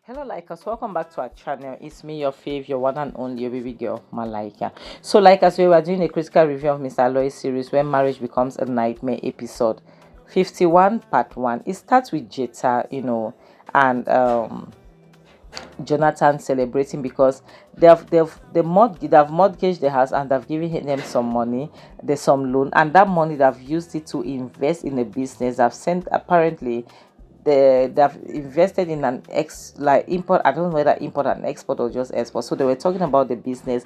Hello, Likers. Welcome back to our channel. It's me, your fave, your one and only, your baby girl, Malaika. So, like as we were doing a critical review of Mr. Aloy's series, When Marriage Becomes a Nightmare, episode 51, part 1. It starts with Jetta, and Jonathan celebrating because they've mortgaged the house and they've given them some money. There's some loan, and that money they've used it to invest in a business. They've sent apparently they've invested in an import. I don't know whether import and export or just export. So they were talking about the business,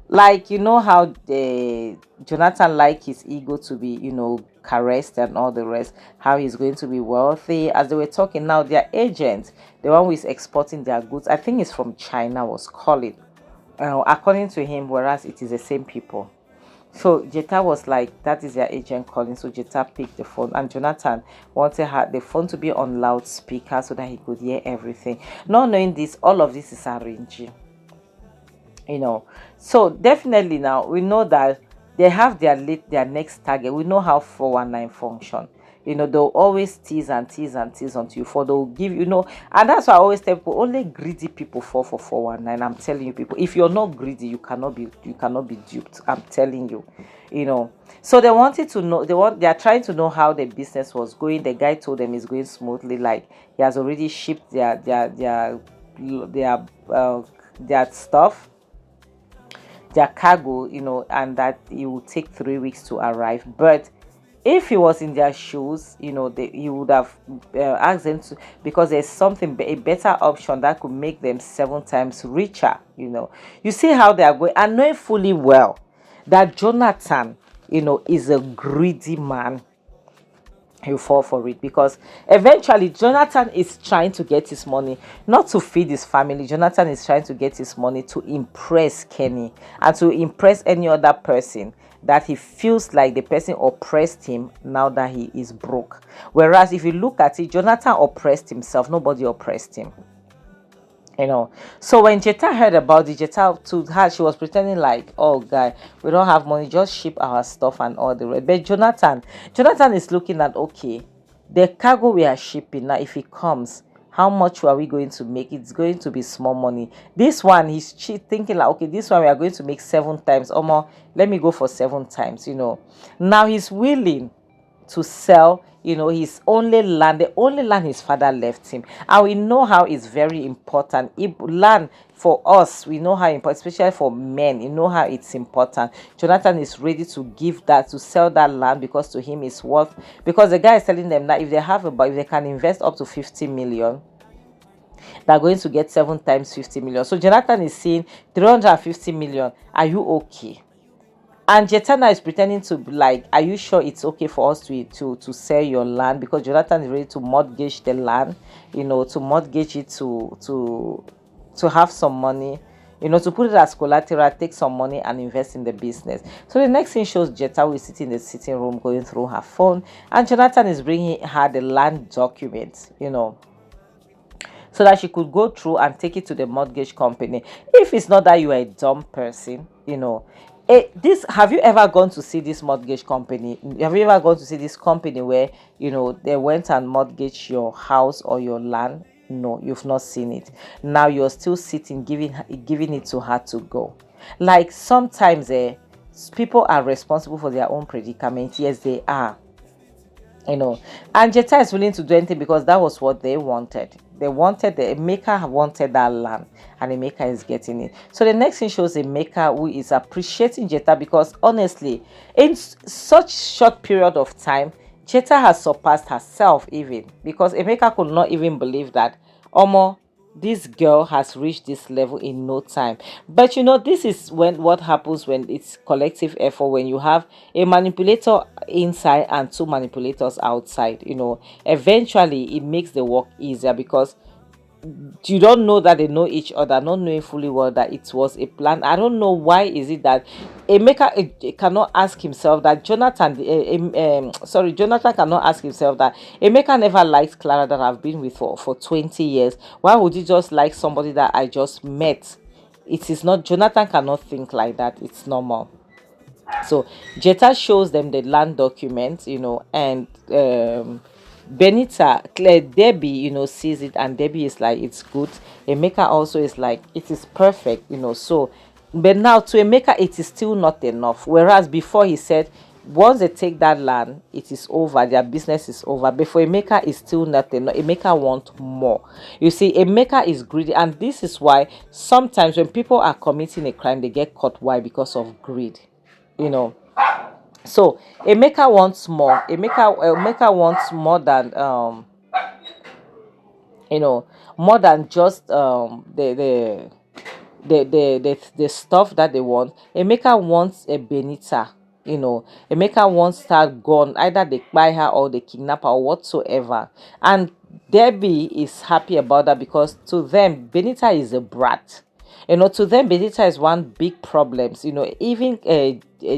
like how the Jonathan like his ego to be caressed and all the rest, how he's going to be wealthy. As they were talking now, their agent, the one who is exporting their goods, I think it's from China, was calling, according to him, whereas it is the same people. So Jetta was like, that is their agent calling. So Jetta picked the phone, and Jonathan wanted the phone to be on loudspeaker so that he could hear everything. Not knowing this, all of this is arranging. So definitely now we know that they have their next target. We know how 419 function. They'll always tease and tease and tease until they'll give and that's why I always tell people, only greedy people fall for 419. I'm telling you, people, if you're not greedy, you cannot be duped. I'm telling you. So they wanted to know, they are trying to know how the business was going. The guy told them it's going smoothly, like he has already shipped their stuff, their cargo, and that it will take 3 weeks to arrive. But if he was in their shoes, he would have asked them to, because there's a better option that could make them 7 times richer. You see how they are going, and knowing fully well that Jonathan, is a greedy man. He'll fall for it, because eventually Jonathan is trying to get his money not to feed his family. Jonathan is trying to get his money to impress Kenny and to impress any other person that he feels like the person oppressed him now that he is broke. Whereas if you look at it, Jonathan oppressed himself. Nobody oppressed him. So when Jetta heard about it, Jetta to her, she was pretending like, oh guy, we don't have money, just ship our stuff and all the rest. But Jonathan is looking at, okay, the cargo we are shipping now, if it comes, how much are we going to make? It's going to be small money. This one, he's thinking like, okay, this one we are going to make 7 times or more. Let me go for 7 times. Now he's willing to sell his only land, the only land his father left him. And we know how it's very important. Land for us, we know how important, especially for men, how it's important. Jonathan is ready to give that, to sell that land, because to him it's worth, because the guy is telling them that if they can invest up to 50 million, they're going to get 7 times 50 million. So Jonathan is saying 350 million, are you okay? And Jetana is pretending to be like, are you sure it's okay for us to sell your land? Because Jonathan is ready to mortgage the land, to mortgage it to have some money, to put it as collateral, take some money and invest in the business. So the next thing shows Jetta, who is sitting in the sitting room going through her phone, and Jonathan is bringing her the land documents, so that she could go through and take it to the mortgage company. If it's not that you are a dumb person, have you ever gone to see this mortgage company? Have you ever gone to see this company where they went and mortgaged your house or your land? No, you've not seen it. Now you're still sitting giving it to her to go. Like sometimes people are responsible for their own predicament. Yes, they are. And Jetta is willing to do anything because that was what they wanted. Emeka wanted that land, and Emeka is getting it. So the next thing shows Emeka, who is appreciating Jetta, because honestly, in such short period of time, Jetta has surpassed herself, even because Emeka could not even believe that Omo, this girl has reached this level in no time. But this is what happens when it's collective effort, when you have a manipulator inside and 2 manipulators outside. Eventually it makes the work easier, because you don't know that they know each other, not knowing fully well that it was a plan. I don't know why is it that Emeka cannot ask himself that Jonathan cannot ask himself that Emeka never liked Clara, that I've been with for 20 years. Why would he just like somebody that I just met? It is not, Jonathan cannot think like that. It's normal. So Jetta shows them the land documents, and Benita, Claire, Debbie, sees it, and Debbie is like, it's good. Emeka also is like, it is perfect, so, but now to Emeka, it is still not enough. Whereas before he said, once they take that land, it is over, their business is over. But for Emeka, it's still not enough. Emeka wants more. You see, Emeka is greedy, and this is why sometimes when people are committing a crime, they get caught. Why? Because of greed, you know. So Emeka wants more. Emeka wants more than more than just the stuff that they want. Emeka wants a Benita. Emeka wants her gone. Either they buy her or they kidnap her or whatsoever. And Debbie is happy about that because to them, Benita is a brat. To them, Benita is one big problems. Even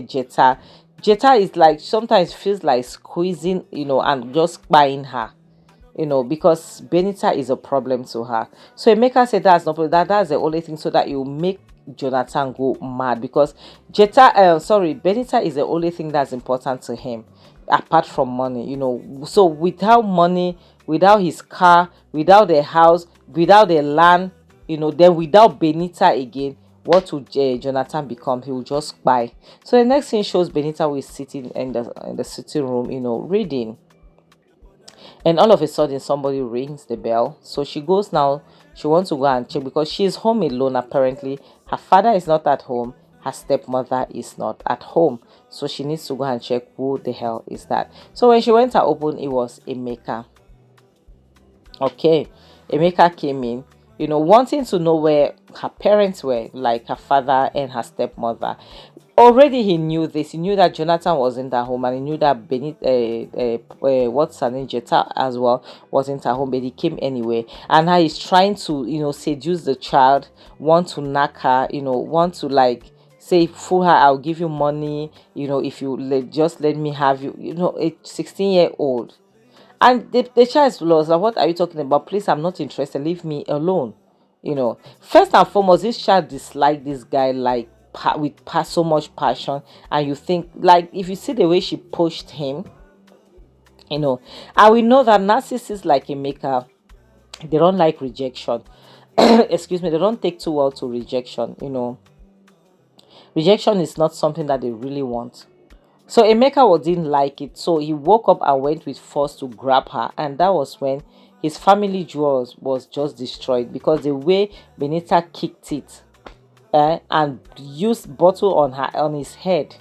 Jetta. Jetta is like sometimes feels like squeezing, and just buying her, because Benita is a problem to her. So Emeka said that's not that's the only thing so that you make Jonathan go mad because Benita is the only thing that's important to him apart from money, So without money, without his car, without the house, without the land, then without Benita again, what would Jonathan become? He will just buy. So the next thing shows Benita was sitting in the sitting room, reading, and all of a sudden somebody rings the bell. So she goes now, she wants to go and check because she's home alone. Apparently her father is not at home, her stepmother is not at home, so she needs to go and check who the hell is that. So when she went to open, it was Emeka. Okay, Emeka came in, wanting to know where her parents were, like her father and her stepmother. Already he knew this. He knew that Jonathan was in that home, and he knew that what's her name, Jetta as well, wasn't at home. But he came anyway, and now he's trying to, seduce the child, want to knock her, want to like say fool her. I'll give you money, if you just let me have you, a 16-year-old. And the child is lost. Like, what are you talking about? Please, I'm not interested. Leave me alone. First and foremost, this child disliked this guy like with so much passion. And you think, like, if you see the way she pushed him, and we know that narcissists like Emeka, they don't like rejection. Excuse me, they don't take too well to rejection. Rejection is not something that they really want. So Emeka didn't like it, so he woke up and went with force to grab her, and that was when his family jewels was just destroyed because the way Benita kicked it, and used bottle on his head,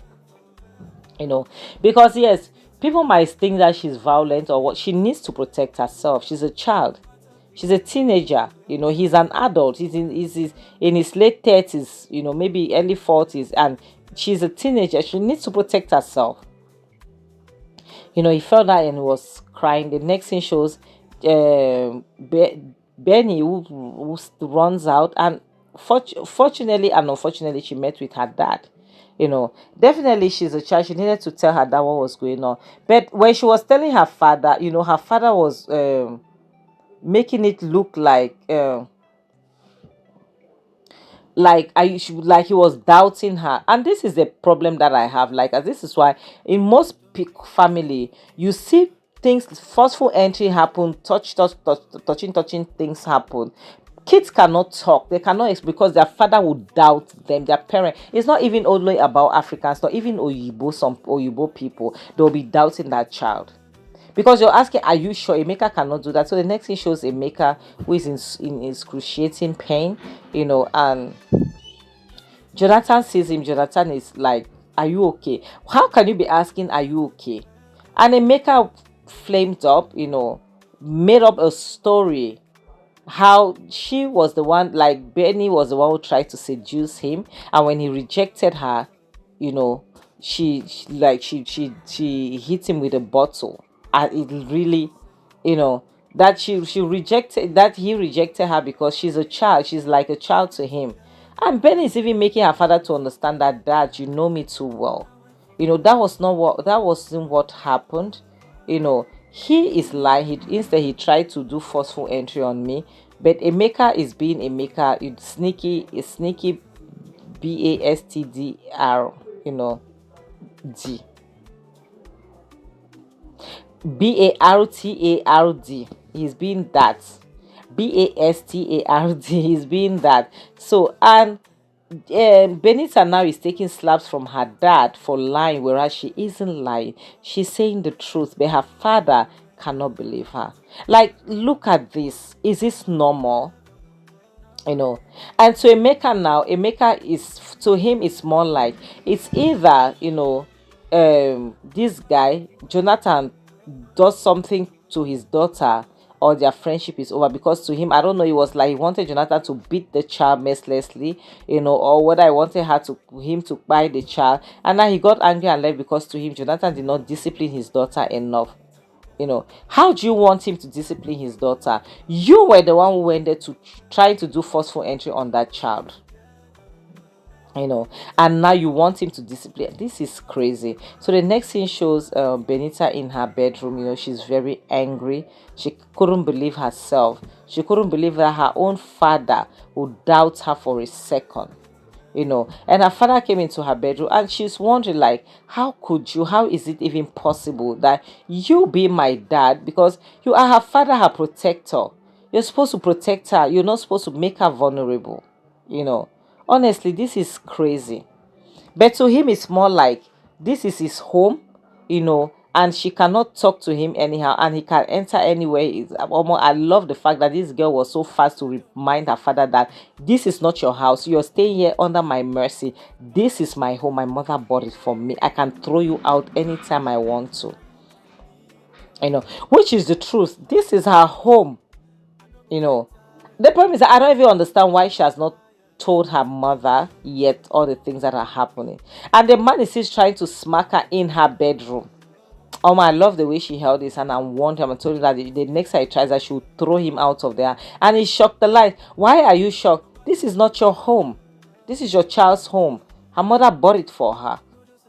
because yes, people might think that she's violent or what. She needs to protect herself. She's a child. She's a teenager. He's an adult. In his late 30s, maybe early 40s, and she's a teenager. She needs to protect herself. He fell down and was crying. The next thing shows Benny who runs out, and fortunately and unfortunately she met with her dad. Definitely she's a child. She needed to tell her dad what was going on. But when she was telling her father, her father was making it look like he was doubting her. And this is the problem that I have, like, as this is why in most family you see things, forceful entry happen, touching things happen. Kids cannot talk, they cannot because their father would doubt them, their parent. It's not even only about Africans, not even some Oyibo people, they'll be doubting that child because you're asking, are you sure? Emeka cannot do that. So the next thing shows Emeka who is in excruciating pain, and Jonathan sees him. Jonathan is like, are you okay? How can you be asking, are you okay? And Emeka flamed up, made up a story how she was the one, like Benny was the one who tried to seduce him, and when he rejected her, she hit him with a bottle, and it really, that she rejected, that he rejected her because she's a child. She's like a child to him. And Benny is even making her father to understand that, dad, you know me too well. That wasn't what happened. He is lying. Instead he tried to do forceful entry on me. But Emeka is being Emeka. It's sneaky bastdr, D. bastard. He's being that. Bastard. He's being that. So, and Benita now is taking slaps from her dad for lying, whereas she isn't lying. She's saying the truth, but her father cannot believe her. Like, look at this. Is this normal? you know and to Emeka now, Emeka is, to him, it's more like, it's either, this guy Jonathan does something to his daughter, or their friendship is over, because to him, I don't know, it was like he wanted Jonathan to beat the child mercilessly, or whether I wanted him to buy the child, and now he got angry and left, because to him, Jonathan did not discipline his daughter enough. How do you want him to discipline his daughter? You were the one who went there to try to do forceful entry on that child, you know and now you want him to discipline. This is crazy. So the next scene shows Benita in her bedroom. She's very angry. She couldn't believe herself. She couldn't believe that her own father would doubt her for a second. And her father came into her bedroom, and she's wondering, like, how is it even possible that you be my dad, because you are her father, her protector. You're supposed to protect her. You're not supposed to make her vulnerable. you know Honestly, this is crazy. But to him, it's more like this is his home, and she cannot talk to him anyhow, and he can enter anywhere. I love the fact that this girl was so fast to remind her father that this is not your house. You're staying here under my mercy. This is my home. My mother bought it for me. I can throw you out anytime I want to. Which is the truth. This is her home. you know the problem is that I don't even understand why she has not told her mother yet all the things that are happening, and the man is still trying to smack her in her bedroom. I love the way she held his hand and warned him and told him that the next time he tries that, she will throw him out of there. And he shocked the light. Why are you shocked? This is not your home. This is your child's home. Her mother bought it for her.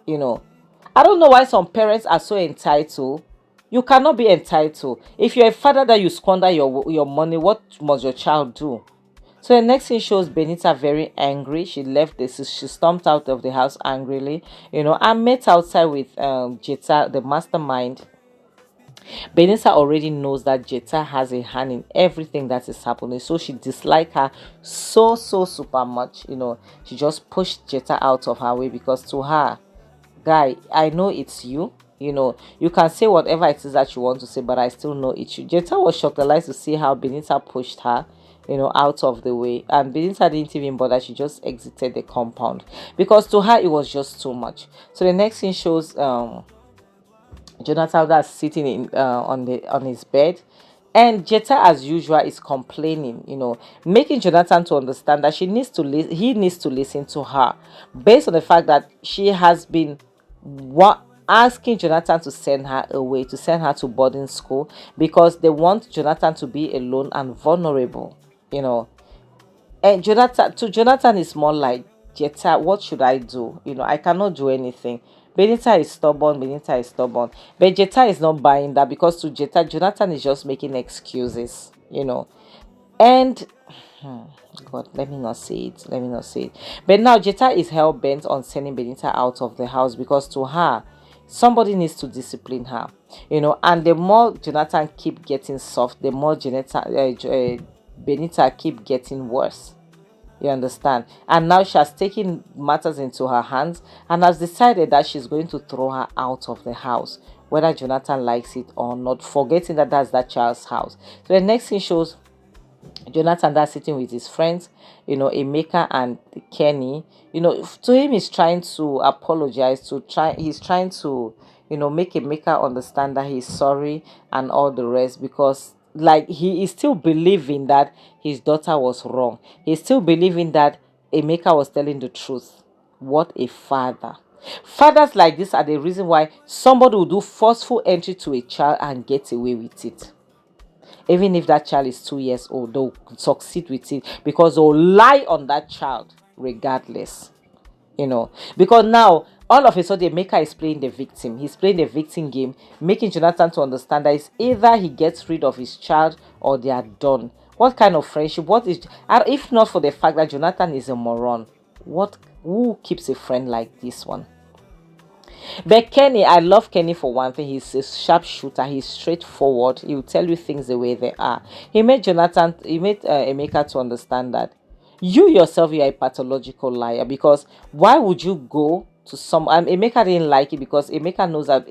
you know I don't know why some parents are so entitled. You cannot be entitled. If you're a father that you squander your money, what must your child do? So the next scene shows Benita very angry. She left this. She stormed out of the house angrily, and met outside with Jetta, the mastermind. Benita already knows that Jetta has a hand in everything that is happening, so she disliked her so super much. She just pushed Jetta out of her way, because to her, guy, I know it's you. You can say whatever it is that you want to say, but I still know it's you. Jetta was shocked to see how Benita pushed her, out of the way. And Benita didn't even bother. She just exited the compound, because to her it was just too much. So the next scene shows Jonathan that's sitting on his bed, and Jetta, as usual, is complaining, making Jonathan to understand that he needs to listen to her, based on the fact that she has been asking Jonathan to send her away, to send her to boarding school, because they want Jonathan to be alone and vulnerable. you know and Jonathan is more like, Jetta, what should I do? I cannot do anything. Benita is stubborn, but Jetta is not buying that, because to Jetta, Jonathan is just making excuses. And God, let me not say it. But now Jetta is hell-bent on sending Benita out of the house, because to her, somebody needs to discipline her. And the more Jonathan keep getting soft, the more Benita keep getting worse. You understand? And now she has taken matters into her hands, and has decided that she's going to throw her out of the house, whether Jonathan likes it or not, forgetting that that's that child's house. So the next thing shows Jonathan that's sitting with his friends, Emeka and Kenny. To him, he's trying to apologize, he's trying to, make Emeka understand that he's sorry and all the rest, because, like, he is still believing that his daughter was wrong. He's still believing that Emeka was telling the truth. What a father. Fathers like this are the reason why somebody will do forceful entry to a child and get away with it. Even if that child is 2 years old, they'll succeed with it, because they'll lie on that child regardless. Because now all of a sudden Emeka is playing the victim. He's playing the victim game, making Jonathan to understand that it's either he gets rid of his child or they are done. What kind of friendship? What is, if not for the fact that Jonathan is a moron, who keeps a friend like this one? But Kenny, I love Kenny for one thing. He's a sharp shooter. He's straightforward. He will tell you things the way they are. He made Emeka to understand that you yourself, you are a pathological liar. Because why would you go to some? Emeka didn't like it because Emeka knows that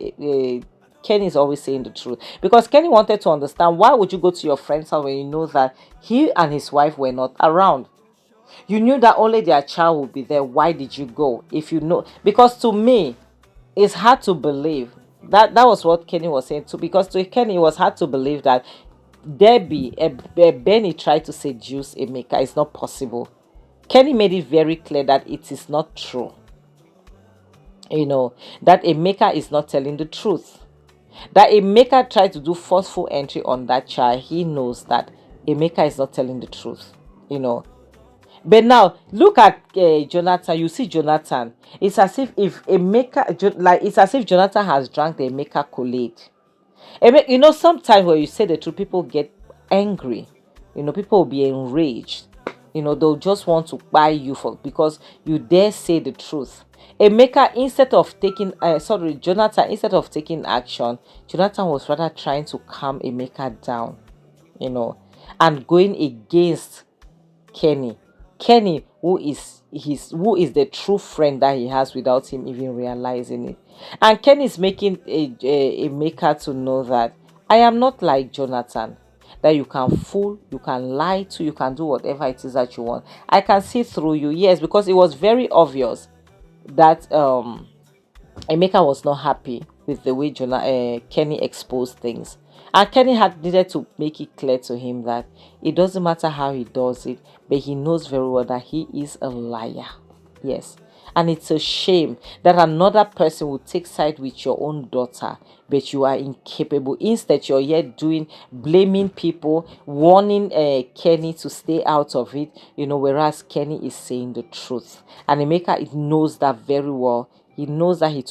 Kenny is always saying the truth. Because Kenny wanted to understand, why would you go to your friend's house when you know that he and his wife were not around? You knew that only their child would be there. Why did you go? If you know, because to me, it's hard to believe that was what Kenny was saying too. Because to Kenny, it was hard to believe that Benny tried to seduce Emeka. It's not possible. Kenny made it very clear that it is not true. That Emeka is not telling the truth. That Emeka tried to do forceful entry on that child. He knows that Emeka is not telling the truth. But now look at Jonathan. You see Jonathan. It's as if it's as if Jonathan has drank the Emeka Kool-Aid. Sometimes when you say the truth, people get angry. People will be enraged. They'll just want to buy you because you dare say the truth. Jonathan, instead of taking action, Jonathan was rather trying to calm Emeka down, and going against Kenny. Kenny, who is the true friend that he has without him even realizing it. And Kenny is making a maker to know that I am not like Jonathan. That you can fool, you can lie to, you can do whatever it is that you want. I can see through you, yes, because it was very obvious that Emeka was not happy with the way Kenny exposed things. And Kenny had needed to make it clear to him that it doesn't matter how he does it, but he knows very well that he is a liar. Yes. And it's a shame that another person will take side with your own daughter, but you are incapable. Instead, you're here blaming people, warning Kenny to stay out of it, whereas Kenny is saying the truth. And Emeka knows that very well. He knows that he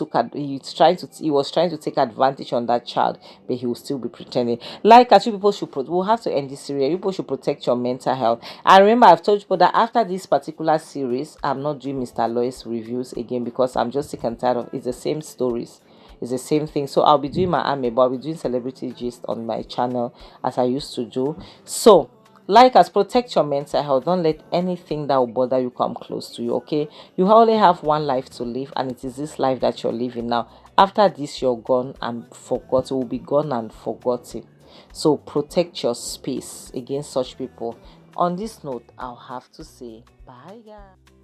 was trying to take advantage on that child, but he will still be pretending. Like as you people we'll have to end this series. You people should protect your mental health. And remember, I've told you that after this particular series, I'm not doing Mr. Aloy's reviews again because I'm just sick and tired of it's the same stories. It's the same thing. So I'll be doing my anime, but I'll be doing celebrity gist on my channel as I used to do. So like us, protect your mental health. Don't let anything that will bother you come close to you, okay? You only have one life to live, and it is this life that you're living now. After this, you're gone and forgotten. Will be gone and forgotten. So protect your space against such people. On this note, I'll have to say bye, guys.